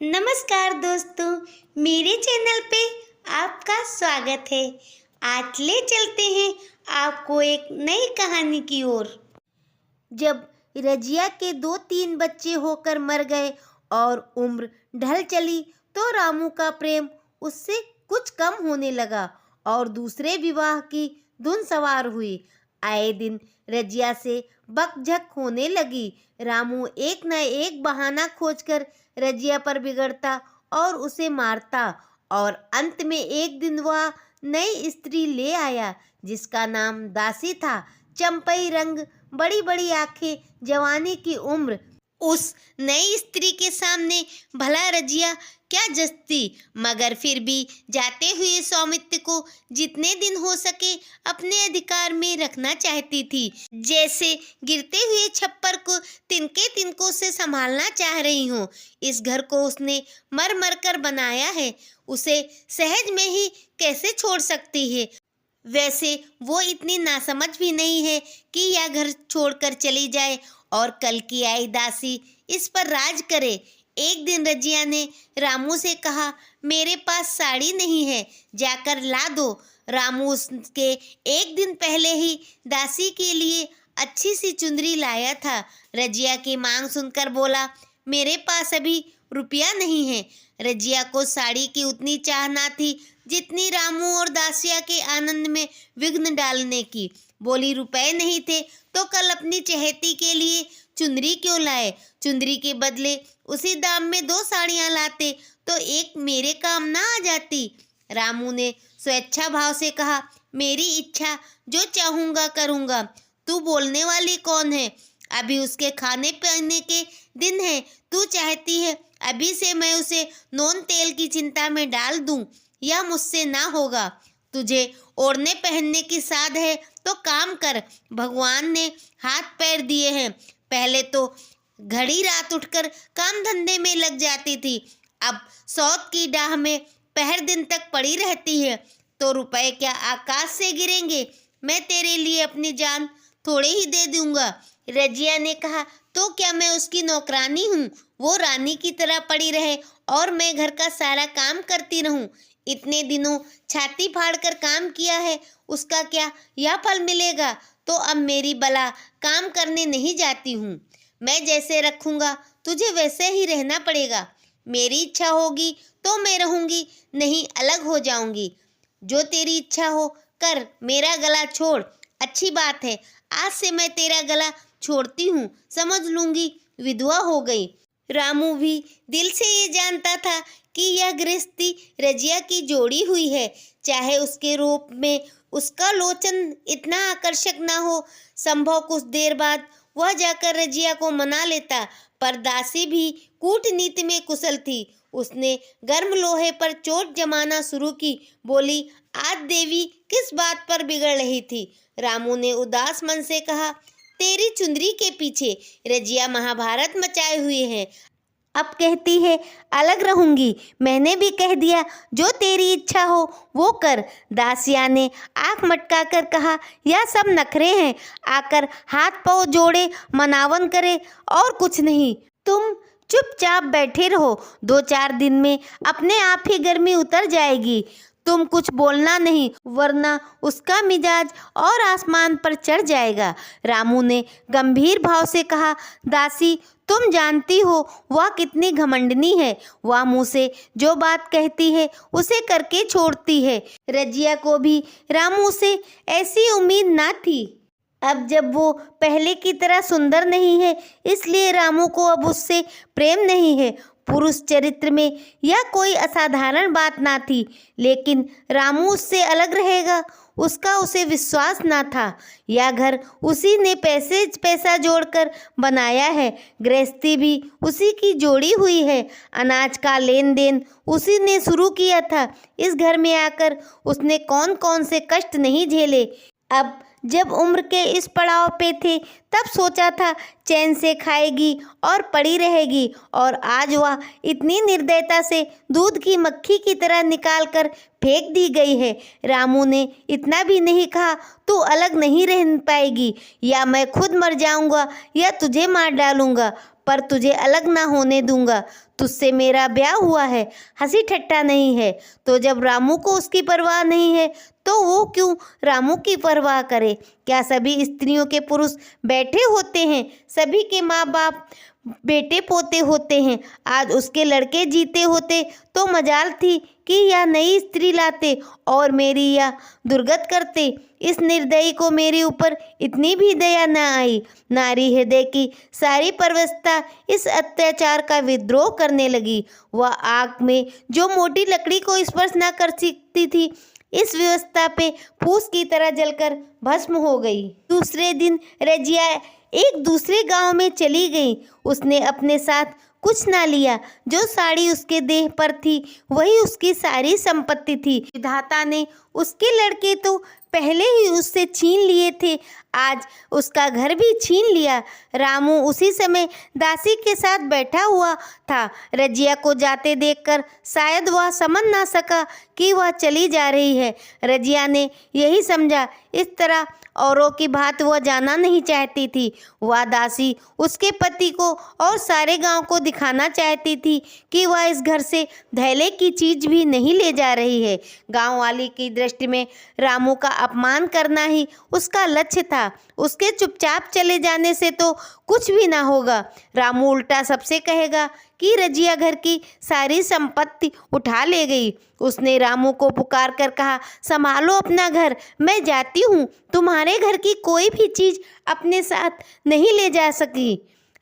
नमस्कार दोस्तों, मेरे चैनल पे आपका स्वागत है। आज ले चलते हैं आपको एक नई कहानी की ओर। जब रजिया के 2-3 बच्चे होकर मर गए और उम्र ढल चली तो रामू का प्रेम उससे कुछ कम होने लगा और दूसरे विवाह की धुन सवार हुई। आए दिन रजिया से बकझक होने लगी। रामू एक न एक बहाना खोजकर रजिया पर बिगड़ता और उसे मारता और अंत में एक दिन वह नई स्त्री ले आया जिसका नाम दासी था। चंपई रंग, बड़ी बड़ी आंखें, जवानी की उम्र। उस नई स्त्री के सामने भला रजिया क्या जचती, मगर फिर भी जाते हुए सौमित्र को जितने दिन हो सके अपने अधिकार में रखना चाहती थी। जैसे गिरते हुए छप्पर को तिनके तिनकों से संभालना चाह रही हूँ। इस घर को उसने मर मर कर बनाया है, उसे सहज में ही कैसे छोड़ सकती है। वैसे वो इतनी नासमझ भी नहीं है कि यह घर छोड़कर चली जाए और कल की आई दासी इस पर राज करे। एक दिन रजिया ने रामू से कहा, मेरे पास साड़ी नहीं है, जाकर ला दो। रामू उसके एक दिन पहले ही दासी के लिए अच्छी सी चुंदरी लाया था। रजिया की मांग सुनकर बोला, मेरे पास अभी रुपया नहीं है। रजिया को साड़ी की उतनी चाह ना थी जितनी रामू और दासिया के आनंद में विघ्न डालने की। बोली, रुपए नहीं थे तो कल अपनी चहेती के लिए चुंदरी क्यों लाए? चुंदरी के बदले उसी दाम में 2 साड़ियाँ लाते तो एक मेरे काम ना आ जाती। रामू ने स्वेच्छा भाव से कहा, मेरी इच्छा, जो चाहूँगा करूँगा। तू बोलने वाली कौन है? अभी उसके खाने पीने के दिन है। तू चाहती है अभी से मैं उसे नोन तेल की चिंता में डाल दूं? यह मुझसे ना होगा। तुझे ओढ़ने पहनने की साध है तो काम कर। भगवान ने हाथ पैर दिए हैं। पहले तो घड़ी रात उठकर काम धंधे में लग जाती थी, अब सौत की डाह में पहर दिन तक पड़ी रहती है। तो रुपए क्या आकाश से गिरेंगे? मैं तेरे लिए अपनी जान थोड़े ही दे दूंगा। रजिया ने कहा, तो क्या मैं उसकी नौकरानी हूँ? वो रानी की तरह पड़ी रहे और मैं घर का सारा काम करती रहूं? इतने दिनों छाती फाड़कर काम किया है, उसका क्या यह फल मिलेगा? तो अब मेरी बला काम करने नहीं जाती हूँ। मैं जैसे रखूँगा तुझे वैसे ही रहना पड़ेगा। मेरी इच्छा होगी तो मैं रहूँगी, नहीं अलग हो जाऊँगी। जो तेरी इच्छा हो कर, मेरा गला छोड़। अच्छी बात है, आज से मैं तेरा गला छोड़ती हूँ, समझ लूँगी विधवा हो गई। रामू भी दिल से ये जानता था कि यह गृहस्थी रजिया की जोड़ी हुई है। चाहे उसके रूप में उसका लोचन इतना आकर्षक ना हो, संभव कुछ देर बाद वह जाकर रजिया को मना लेता। पर दासी भी कूटनीति में कुशल थी। उसने गर्म लोहे पर चोट जमाना शुरू की। बोली, आज देवी किस बात पर बिगड़ रही थी? रामू ने उदास मन से कहा, तेरी चुंदरी के पीछे रजिया महाभारत मचाए हुए है। अब कहती है अलग रहूंगी। मैंने भी कह दिया, जो तेरी इच्छा हो वो कर। दासिया ने आंख मटका कर कहा, यह सब नखरे हैं, आकर हाथ पांव जोड़े मनावन करे और कुछ नहीं। तुम चुपचाप बैठे रहो, 2-4 दिन में अपने आप ही गर्मी उतर जाएगी। तुम कुछ बोलना नहीं, वरना उसका मिजाज और आसमान पर चढ़ जाएगा। रामू ने गंभीर भाव से कहा, दासी तुम जानती हो वह कितनी घमंडनी है। वह मुँह से जो बात कहती है उसे करके छोड़ती है। रजिया को भी रामू से ऐसी उम्मीद ना थी। अब जब वो पहले की तरह सुंदर नहीं है, इसलिए रामू को अब उससे प्रेम नहीं है। पुरुष चरित्र में यह कोई असाधारण बात ना थी, लेकिन रामू उससे अलग रहेगा उसका उसे विश्वास ना था। यह घर उसी ने पैसा जोड़कर बनाया है, गृहस्थी भी उसी की जोड़ी हुई है, अनाज का लेन देन उसी ने शुरू किया था। इस घर में आकर उसने कौन कौन से कष्ट नहीं झेले। अब जब उम्र के इस पड़ाव पे थे तब सोचा था चैन से खाएगी और पड़ी रहेगी, और आज वह इतनी निर्दयता से दूध की मक्खी की तरह निकाल कर फेंक दी गई है। रामू ने इतना भी नहीं कहा, तू अलग नहीं रह पाएगी, या मैं खुद मर जाऊंगा या तुझे मार डालूंगा। पर तुझे अलग ना होने दूंगा। तुझसे मेरा ब्याह हुआ है, हंसी ठट्टा नहीं है। तो जब रामू को उसकी परवाह नहीं है तो वो क्यों रामू की परवाह करे? क्या सभी स्त्रियों के पुरुष बैठे होते हैं? सभी के माँ बाप बेटे पोते होते हैं। आज उसके लड़के जीते होते तो मजाल थी कि यह नई स्त्री लाते और मेरी यह दुर्गत करते। इस निर्दयी को मेरे ऊपर इतनी भी दया न आई। नारी हृदय की सारी परवस्था इस अत्याचार का विद्रोह करने लगी। वह आग में जो मोटी लकड़ी को स्पर्श न कर सकती थी, इस व्यवस्था पे फूस की तरह जलकर भस्म हो गई। दूसरे दिन रजिया एक दूसरे गांव में चली गई। उसने अपने साथ कुछ ना लिया। जो साड़ी उसके देह पर थी वही उसकी सारी संपत्ति थी। विधाता ने उसके लड़के तो पहले ही उससे छीन लिए थे, आज उसका घर भी छीन लिया। रामू उसी समय दासी के साथ बैठा हुआ था। रजिया को जाते देखकर शायद वह समझ ना सका कि वह चली जा रही है। रजिया ने यही समझा। इस तरह औरों की बात वह जाना नहीं चाहती थी। वह दासी उसके पति को और सारे गांव को दिखाना चाहती थी कि वह इस घर से धैले की चीज भी नहीं ले जा रही है। गांव वाली की दृष्टि में रामू का अपमान करना ही उसका लक्ष्य था। उसके चुपचाप चले जाने से तो कुछ भी ना होगा। रामू उल्टा सबसे कहेगा कि रजिया घर की सारी संपत्ति उठा ले गई। उसने रामू को पुकार कर कहा, संभालो अपना घर, मैं जाती हूँ। तुम्हारे घर की कोई भी चीज अपने साथ नहीं ले जा सकी।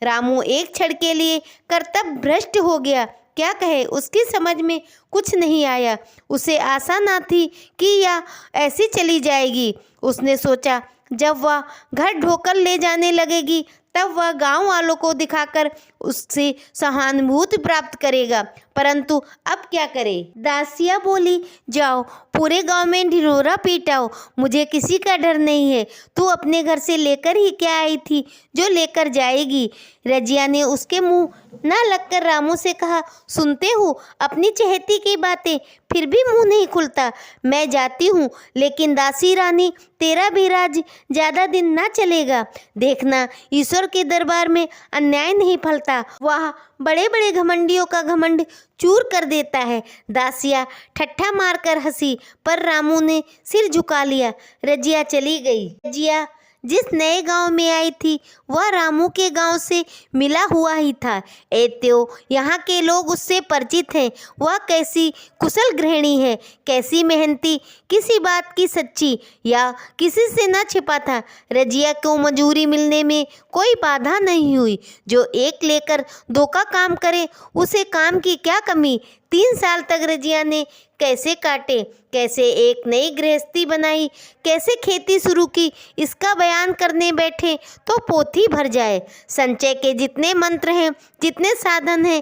रामू एक क्षण के लिए कर्तव्य भ्रष्ट हो गया। क्या कहे, उसकी समझ में कुछ नहीं आया। उसे आशा ना थी कि यह ऐसी चली जाएगी। उसने सोचा जब वह घर ढोकर ले जाने लगेगी तब वह गांव वालों को दिखाकर उससे सहानुभूति प्राप्त करेगा, परंतु अब क्या करे। दासिया बोली, जाओ पूरे गांव में ढिंढोरा पीटाओ, मुझे किसी का डर नहीं है। तू अपने घर से लेकर ही क्या आई थी जो लेकर जाएगी। रजिया ने उसके मुंह न लगकर रामू से कहा, सुनते हो अपनी चहेती की बातें, फिर भी मुंह नहीं खुलता। मैं जाती हूँ, लेकिन दासी रानी तेरा भी राज ज्यादा दिन ना चलेगा। देखना ईश्वर के दरबार में अन्याय नहीं फलता, वह बड़े बड़े घमंडियों का घमंड चूर कर देता है। दासिया ठट्ठा मारकर हंसी, पर रामू ने सिर झुका लिया। रजिया चली गई। रजिया जिस नए गांव में आई थी वह रामू के गांव से मिला हुआ ही था। एत्यो यहाँ के लोग उससे परिचित हैं। वह कैसी कुशल गृहिणी है, कैसी मेहनती, किसी बात की सच्ची या किसी से न छिपा था। रजिया को मजूरी मिलने में कोई बाधा नहीं हुई। जो एक लेकर दो का काम करे उसे काम की क्या कमी। 3 साल तक रजिया ने कैसे काटे, कैसे एक नई गृहस्थी बनाई, कैसे खेती शुरू की, इसका बयान करने बैठे तो पोथी भर जाए। संचय के जितने मंत्र हैं, जितने साधन हैं,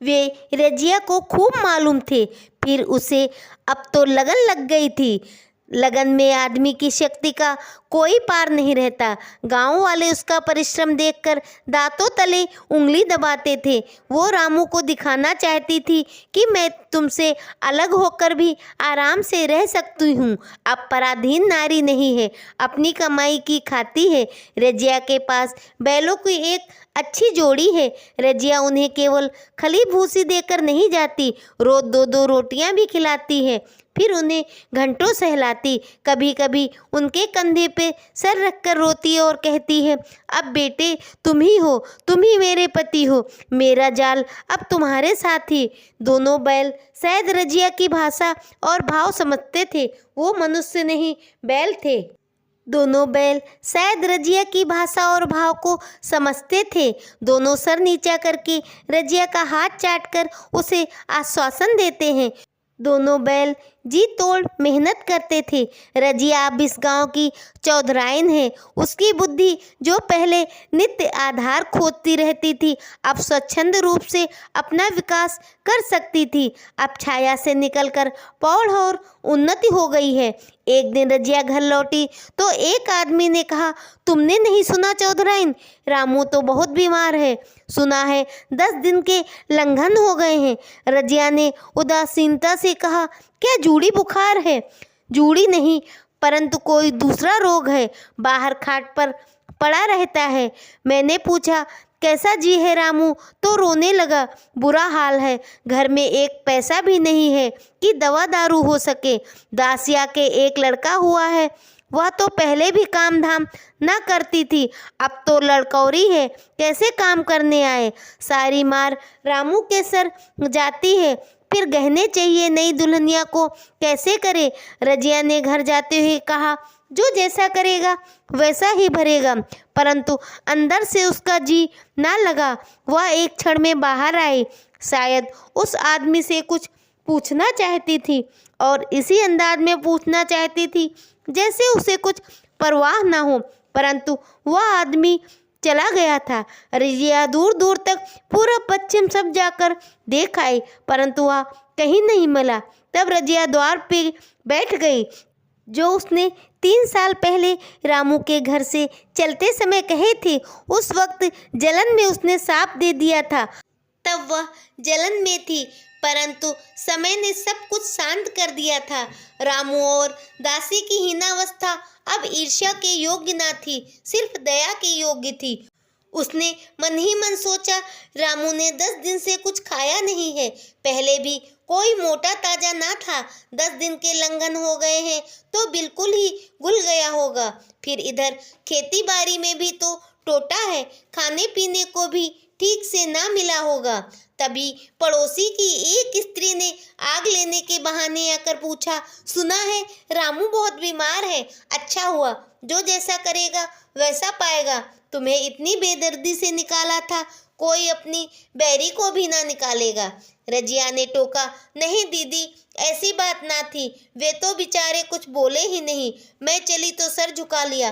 वे रजिया को खूब मालूम थे। फिर उसे अब तो लगन लग गई थी। लगन में आदमी की शक्ति का कोई पार नहीं रहता। गांव वाले उसका परिश्रम देखकर दांतों तले उंगली दबाते थे। वो रामू को दिखाना चाहती थी कि मैं तुमसे अलग होकर भी आराम से रह सकती हूँ। अब पराधीन नारी नहीं है, अपनी कमाई की खाती है। रजिया के पास बैलों की एक अच्छी जोड़ी है। रजिया उन्हें केवल खली भूसी देकर नहीं जाती, रोज 2-2 रोटियां भी खिलाती है। फिर उन्हें घंटों सहलाती। कभी कभी उनके कंधे पे सर रखकर रोती और कहती है, अब बेटे तुम ही हो, तुम ही मेरे पति हो, मेरा जाल अब तुम्हारे साथ ही। दोनों बैल शायद रजिया की भाषा और भाव समझते थे। वो मनुष्य नहीं, बैल थे। दोनों बैल शायद रजिया की भाषा और भाव को समझते थे। दोनों सर नीचा करके रजिया का हाथ चाटकर उसे आश्वासन देते हैं। दोनों बैल जी तोड़ मेहनत करते थे। रजिया अब इस गांव की चौधराइन है। उसकी बुद्धि जो पहले नित्य आधार खोजती रहती थी, अब स्वच्छंद रूप से अपना विकास कर सकती थी। अब छाया से निकलकर पौध और उन्नति हो गई है। एक दिन रजिया घर लौटी तो एक आदमी ने कहा, तुमने नहीं सुना चौधराइन, रामू तो बहुत बीमार है। सुना है 10 दिन के लंघन हो गए हैं। रजिया ने उदासीनता से कहा, क्या जूड़ी बुखार है? जूड़ी नहीं, परंतु कोई दूसरा रोग है। बाहर खाट पर पड़ा रहता है। मैंने पूछा, कैसा जी है रामू तो रोने लगा। बुरा हाल है, घर में एक पैसा भी नहीं है कि दवा दारू हो सके। दासिया के एक लड़का हुआ है, वह तो पहले भी काम धाम न करती थी, अब तो लड़कौरी है, कैसे काम करने आए। सारी मार रामू के सर जाती है। फिर गहने चाहिए नई दुल्हनिया को, कैसे करे। रजिया ने घर जाते हुए कहा, जो जैसा करेगा वैसा ही भरेगा। परंतु अंदर से उसका जी ना लगा। वह एक क्षण में बाहर आई, शायद उस आदमी से कुछ पूछना चाहती थी और इसी अंदाज में पूछना चाहती थी जैसे उसे कुछ परवाह ना हो। परंतु वह आदमी चला गया था। रजिया दूर दूर तक पूरब पश्चिम सब जाकर देख आई, परंतु वह कहीं नहीं मिला। तब रजिया द्वार पे बैठ गई, जो उसने 3 साल पहले रामू के घर से चलते समय कहे थे। उस वक्त जलन में उसने साफ दे दिया था, तब वह जलन में थी, परंतु समय ने सब कुछ शांत कर दिया था। रामू और दासी की हीनावस्था अब ईर्ष्या के योग्य न थी, सिर्फ दया के योग्य थी। उसने मन ही मन सोचा, रामू ने 10 दिन से कुछ खाया नहीं है, पहले भी कोई मोटा ताजा ना था। 10 दिन के लंघन हो गए हैं तो बिल्कुल ही घुल गया होगा। फिर इधर खेती बाड़ी में भी तो टोटा है, खाने पीने को भी ठीक से ना मिला होगा। तभी पड़ोसी की एक स्त्री ने आग लेने के बहाने आकर पूछा, सुना है रामू बहुत बीमार है। अच्छा हुआ, जो जैसा करेगा वैसा पाएगा। तुम्हें इतनी बेदर्दी से निकाला था, कोई अपनी बैरी को भी ना निकालेगा। रजिया ने टोका, नहीं दीदी, ऐसी बात ना थी, वे तो बेचारे कुछ बोले ही नहीं, मैं चली तो सर झुका लिया।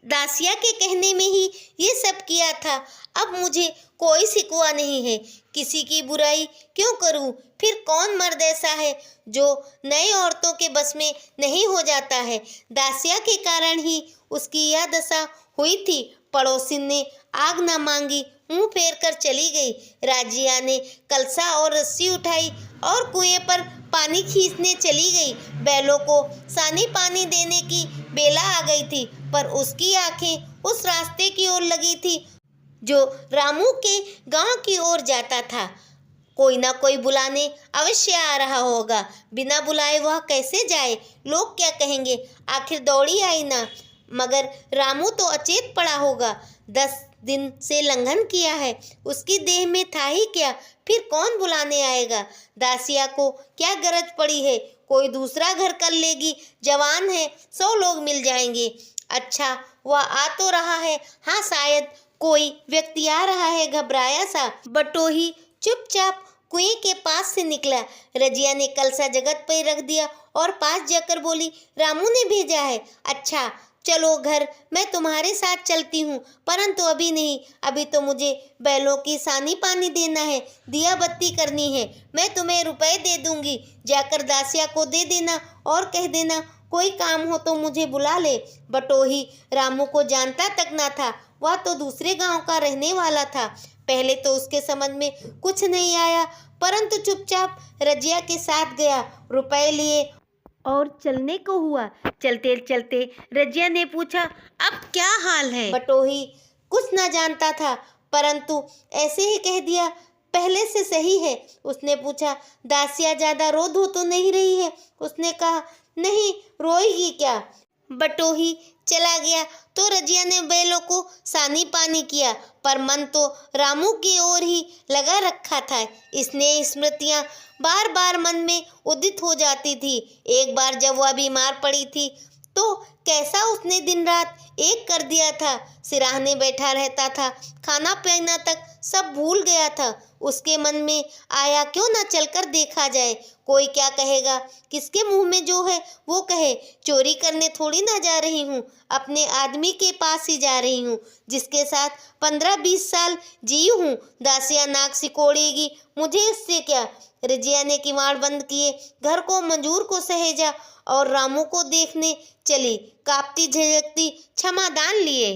दासिया के कहने में ही ये सब किया था। अब मुझे कोई शिकवा नहीं है, किसी की बुराई क्यों करूं। फिर कौन मर्द ऐसा है जो नई औरतों के बस में नहीं हो जाता है। दासिया के कारण ही उसकी यह दशा हुई थी। पड़ोसिन ने आग न मांगी, मुंह फेर कर चली गई। राजिया ने कलसा और रस्सी उठाई और कुएं पर पानी खींचने चली गई। बैलों को सानी पानी देने की बेला आ गई थी, पर उसकी आंखें उस रास्ते की ओर लगी थी जो रामू के गांव की ओर जाता था। कोई ना कोई बुलाने अवश्य आ रहा होगा, बिना बुलाए वह कैसे जाए, लोग क्या कहेंगे। आखिर दौड़ी आई ना, मगर रामू तो अचेत पड़ा होगा। 10 दिन से लंघन किया है, उसकी देह में था ही क्या, फिर कौन बुलाने आएगा। दासिया को क्या गरज पड़ी है, कोई दूसरा घर कर लेगी, जवान है, 100 लोग मिल जाएंगे। अच्छा, वह आ तो रहा है, हाँ शायद कोई व्यक्ति आ रहा है, घबराया सा। बटोही चुपचाप कुएं के पास से निकला। रजिया ने कलसा जगत पर रख दिया और पास जाकर बोली, रामू ने भेजा है। अच्छा चलो घर, मैं तुम्हारे साथ चलती हूँ, परंतु अभी नहीं, अभी तो मुझे बैलों की सानी पानी देना है, दिया बत्ती करनी है। मैं तुम्हें रुपए दे दूंगी, जाकर दासिया को दे देना और कह देना कोई काम हो तो मुझे बुला ले। बटोही रामू को जानता तक ना था, वह तो दूसरे गांव का रहने वाला था। पहले तो उसके समझ में कुछ नहीं आया, परंतु चुपचाप रजिया के साथ गया, रुपए लिए और चलने को हुआ। चलते चलते रजिया ने पूछा, अब क्या हाल है। बटोही कुछ न जानता था, परंतु ऐसे ही कह दिया, पहले से सही है। उसने पूछा, दासिया ज्यादा रो धो तो नहीं रही है। उसने कहा, नहीं, रोएगी क्या। बटोही चला गया तो रजिया ने बैलों को सानी पानी किया, पर मन तो रामू की ओर ही लगा रखा था। इसने स्मृतियां बार बार मन में उदित हो जाती थी। एक बार जब वह बीमार पड़ी थी तो कैसा उसने दिन रात एक कर दिया था, सिराहने बैठा रहता था, खाना पीना तक सब भूल गया था। उसके मन में आया, क्यों ना चलकर देखा जाए, कोई क्या कहेगा, किसके मुंह में जो है वो कहे। चोरी करने थोड़ी ना जा रही हूँ, अपने आदमी के पास ही जा रही हूँ, जिसके साथ 15-20 साल जी हूँ। दासिया नाक सिकोड़ेगी, मुझे इससे क्या। रजिया ने किवाड़ बंद किए, घर को मंजूर को सहेजा और रामू को देखने चली। कांपती झिझकती क्षमादान लिए।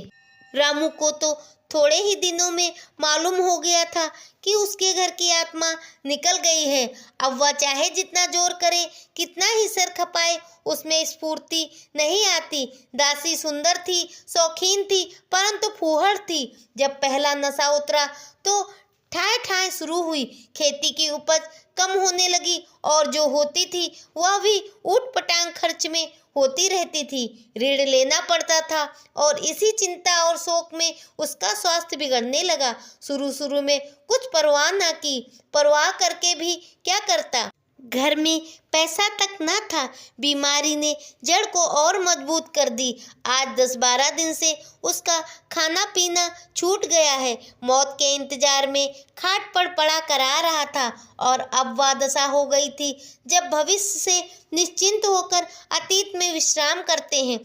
रामू को तो थोड़े ही दिनों में मालूम हो गया था कि उसके घर की आत्मा निकल गई है। अब वह चाहे जितना जोर करे, कितना ही सर खपाए, उसमें स्फूर्ति नहीं आती। दासी सुंदर थी, शौकीन थी, परंतु फूहड़ थी। जब पहला नशा उतरा तो ठाए ठाए शुरू हुई। खेती की उपज कम होने लगी और जो होती थी वह भी ऊट पटांग खर्च में होती रहती थी। ऋण लेना पड़ता था और इसी चिंता और शोक में उसका स्वास्थ्य बिगड़ने लगा। शुरू शुरू में कुछ परवाह न की, परवाह करके भी क्या करता, घर में पैसा तक न था। बीमारी ने जड़ को और मजबूत कर दी। आज 10-12 दिन से उसका खाना पीना छूट गया है। मौत के इंतजार में खाट पर पड़ा करा रहा था और अब वह दशा हो गई थी जब भविष्य से निश्चिंत होकर अतीत में विश्राम करते हैं,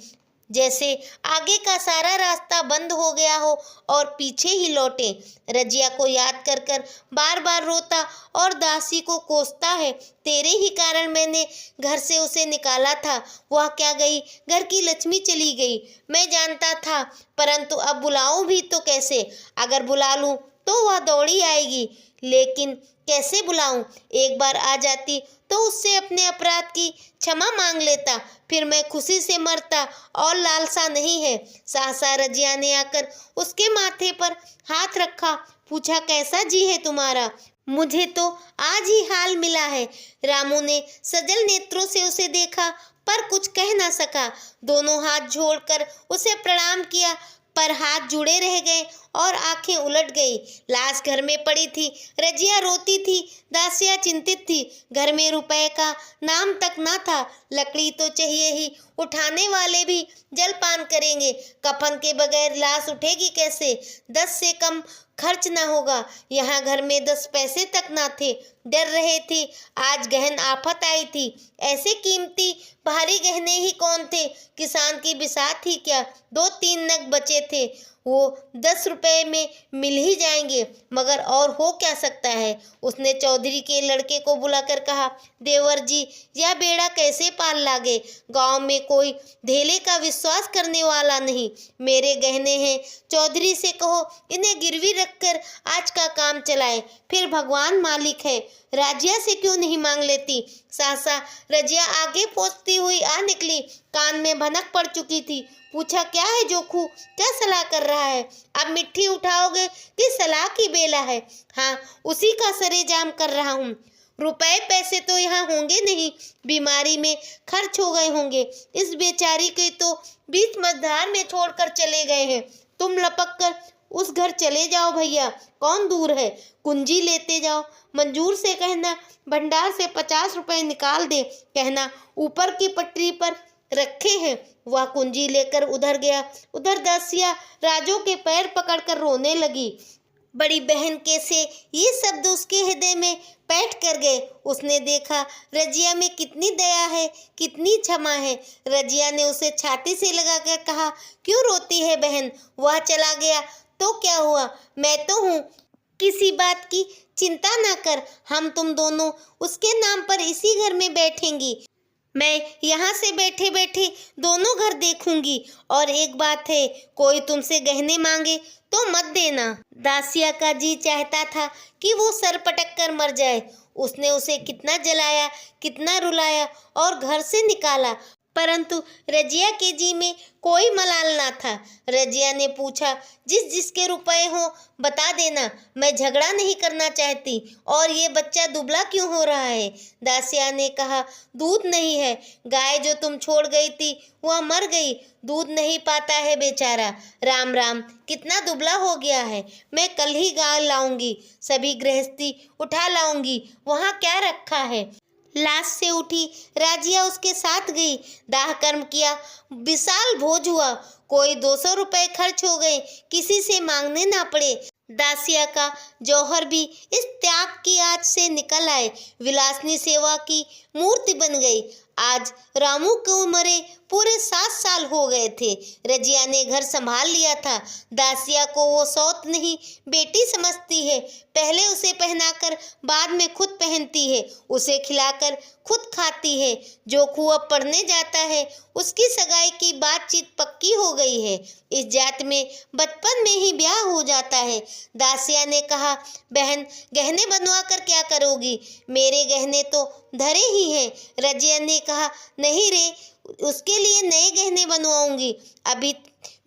जैसे आगे का सारा रास्ता बंद हो गया हो और पीछे ही लौटे। रजिया को याद कर कर बार बार रोता और दासी को कोसता है। तेरे ही कारण मैंने घर से उसे निकाला था। वह क्या गई, घर की लक्ष्मी चली गई, मैं जानता था, परंतु अब बुलाऊं भी तो कैसे? अगर बुला लूं तो वह दौड़ी आएगी, लेकिन कैसे बुलाऊं? एक बार आ जाती तो उससे अपने अपराध की क्षमा मांग लेता, फिर मैं खुशी से मरता और लालसा नहीं है। सहसा रजिया ने आकर उसके माथे पर हाथ रखा, पूछा, कैसा जी है तुम्हारा? मुझे तो आज ही हाल मिला है। रामू ने सजल नेत्रों से उसे देखा पर कुछ कह ना सका। दोनों हाथ जोड़कर उसे प्रणाम किया, पर हाथ जुड़े रह गए और आंखें उलट गई। लाश घर में पड़ी थी। रजिया रोती थी, दासिया चिंतित थी। घर में रुपए का नाम तक न था। लकड़ी तो चाहिए ही, उठाने वाले भी जलपान करेंगे। कफन के बगैर लाश उठेगी कैसे? 10 से कम खर्च न होगा। यहाँ घर में 10 पैसे तक न थे। डर रहे थे, आज गहन आफत आई थी। ऐसे कीमती भारी गहने ही कौन थे? किसान की बिसात ही क्या, 2-3 नग बचे थे, वो 10 रुपए में मिल ही जाएंगे, मगर और हो क्या सकता है? उसने चौधरी के लड़के को बुलाकर कहा, देवर जी, यह बेड़ा कैसे पाल लागे? गांव में कोई धेले का विश्वास करने वाला नहीं। मेरे गहने हैं, चौधरी से कहो इन्हें गिरवी रखकर आज का काम चलाए, फिर भगवान मालिक है। राजिया से क्यों नहीं मांग लेती? सहसा रजिया आगे पहुंचती हुई आ निकली। कान में भनक पड़ चुकी थी। पूछा, क्या है जोखू, क्या सलाह कर रहा है? अब मिट्टी उठाओगे कि सलाह की बेला है? हाँ, उसी का सरेजाम कर रहा हूँ। रुपए पैसे तो यहाँ होंगे नहीं, बीमारी में खर्च हो गए होंगे। इस बेचारी के तो बीच मझधार में छोड़कर चले गए हैं। तुम लपक कर उस घर चले जाओ भैया, कौन दूर है। कुंजी लेते जाओ, मंजूर से कहना भंडार से 50 रुपए निकाल दे, कहना ऊपर की पटरी पर रखे हैं। वह कुंजी लेकर उधर गया। उधर दासिया राजू के पैर पकड़कर रोने लगी। बड़ी बहन के से ये शब्द उसके हृदय में बैठ कर गए। उसने देखा रजिया में कितनी दया है, कितनी क्षमा है। रजिया ने उसे छाती से लगाकर कहा, क्यों रोती है बहन? वह चला गया तो क्या हुआ, मैं तो हूँ, किसी बात की चिंता ना कर। हम तुम दोनों उसके नाम पर इसी घर में बैठेंगी। मैं यहाँ से बैठे बैठे दोनों घर देखूंगी। और एक बात है, कोई तुमसे गहने मांगे तो मत देना। दासिया का जी चाहता था कि वो सर पटक कर मर जाए। उसने उसे कितना जलाया, कितना रुलाया और घर से निकाला, परंतु रजिया के जी में कोई मलाल ना था। रजिया ने पूछा, जिसके रुपए हो बता देना, मैं झगड़ा नहीं करना चाहती। और ये बच्चा दुबला क्यों हो रहा है? दासिया ने कहा, दूध नहीं है। गाय जो तुम छोड़ गई थी वह मर गई, दूध नहीं पाता है बेचारा। राम राम, कितना दुबला हो गया है। मैं कल ही गाय लाऊंगी, सभी गृहस्थी उठा लाऊंगी। वहाँ क्या रखा है? लाश से उठी राजिया उसके साथ गई। दाह कर्म किया, विशाल भोज हुआ। कोई 200 रुपए खर्च हो गए, किसी से मांगने ना पड़े। दासिया का जौहर भी इस त्याग की आंच से निकल आए, विलासनी सेवा की मूर्ति बन गई। आज रामू को मरे पूरे 7 साल हो गए थे। रजिया ने घर संभाल लिया था। दासिया को वो सौत नहीं बेटी समझती है। पहले उसे पहनाकर बाद में खुद पहनती है, उसे खिलाकर खुद खाती है। जोखू अब पढ़ने जाता है, उसकी सगाई की बातचीत पक्की हो गई है। इस जात में बचपन में ही ब्याह हो जाता है। दासिया ने कहा, बहन गहने बनवा कर क्या करोगी? मेरे गहने तो धरे ही हैं। रजिया ने कहा, नहीं रे, उसके लिए नए गहने बनवाऊंगी। अभी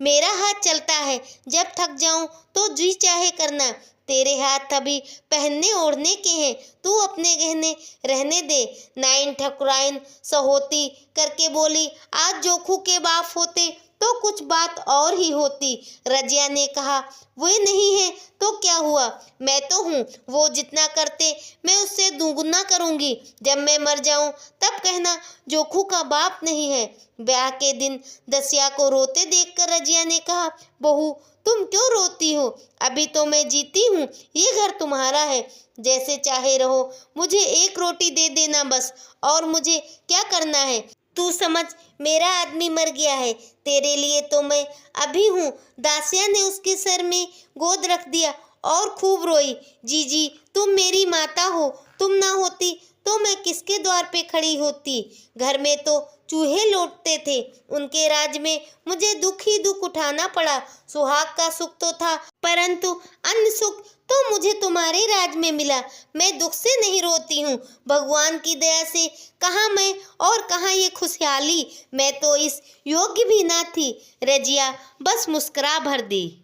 मेरा हाथ चलता है, जब थक जाऊं तो जी चाहे करना। तेरे हाथ अभी पहनने ओढ़ने के हैं, तू अपने गहने रहने दे। नाइन ठकुराइन सहोती करके बोली, आज जोखू के बाप होते तो कुछ बात और ही होती। रजिया ने कहा, वे नहीं है तो क्या हुआ, मैं तो हूँ। वो जितना करते मैं उससे दुगुना करूँगी। जब मैं मर जाऊँ तब कहना जोखू का बाप नहीं है। ब्याह के दिन दसिया को रोते देखकर रजिया ने कहा, बहू तुम क्यों रोती हो? अभी तो मैं जीती हूँ, ये घर तुम्हारा है, जैसे चाहे रहो। मुझे एक रोटी दे देना बस, और मुझे क्या करना है? तू समझ, मेरा आदमी मर गया है, तेरे लिए तो मैं अभी हूँ। दासिया ने उसके सर में गोद रख दिया और खूब रोई। जीजी तुम मेरी माता हो, तुम ना होती तो मैं किसके द्वार पे खड़ी होती? घर में तो चूहे लौटते थे, उनके राज में मुझे दुख ही दुख उठाना पड़ा। सुहाग का सुख तो था, परंतु अन्य सुख तो मुझे तुम्हारे राज में मिला। मैं दुख से नहीं रोती हूँ, भगवान की दया से। कहाँ मैं और कहाँ ये खुशहाली, मैं तो इस योग्य भी ना थी। रजिया बस मुस्कुरा भर दी।